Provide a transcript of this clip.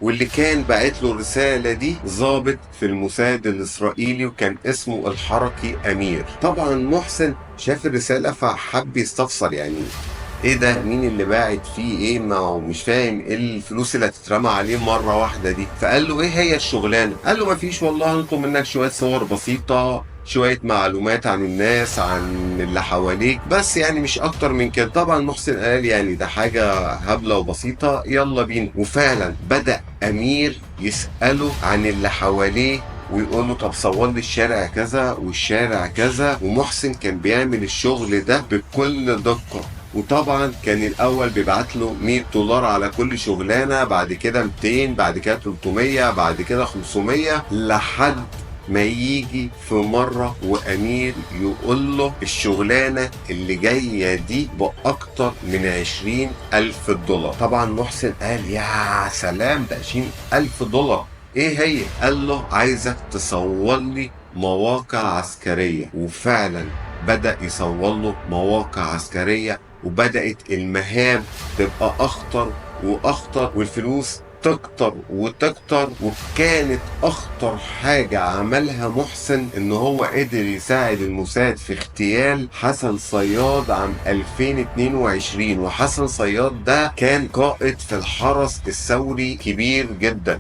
واللي كان باعت له الرسالة دي ضابط في الموساد الإسرائيلي وكان اسمه الحركي أمير. طبعا محسن شاف الرسالة فحب يستفسر، يعني ايه ده؟ مين اللي باعت فيه؟ ايه؟ ما هو مش فاهم ايه الفلوس اللي هتترمى عليه مرة واحدة دي. فقال له ايه هي الشغلانة؟ قال له ما فيش والله، هنطلب منك شوية صور بسيطة، شوية معلومات عن الناس، عن اللي حواليك، بس يعني مش اكتر من كده. طبعا محسن قال يعني ده حاجة هبلة وبسيطة، يلا بينا. وفعلا بدأ امير يسأله عن اللي حواليه ويقول له طب صور لي الشارع كذا والشارع كذا. ومحسن كان بيعمل الشغل ده بكل دقة. وطبعا كان الاول بيبعت له $100 على كل شغلانه، بعد كده 200، بعد كده 300، بعد كده 500، لحد ما يجي في مرة وأمير يقول له الشغلانة اللي جاية دي بأكتر من $20,000. طبعا محسن قال يا سلام، ده $20,000! ايه هي؟ قال له عايزك تصور لي مواقع عسكرية. وفعلا بدأ يصور له مواقع عسكرية، وبدأت المهام تبقى أخطر وأخطر والفلوس تكتر وتكتر. وكانت أخطر حاجة عملها محسن إن هو قدر يساعد الموساد في اغتيال حسن صياد عام 2022. وحسن صياد ده كان قائد في الحرس الثوري كبير جدا.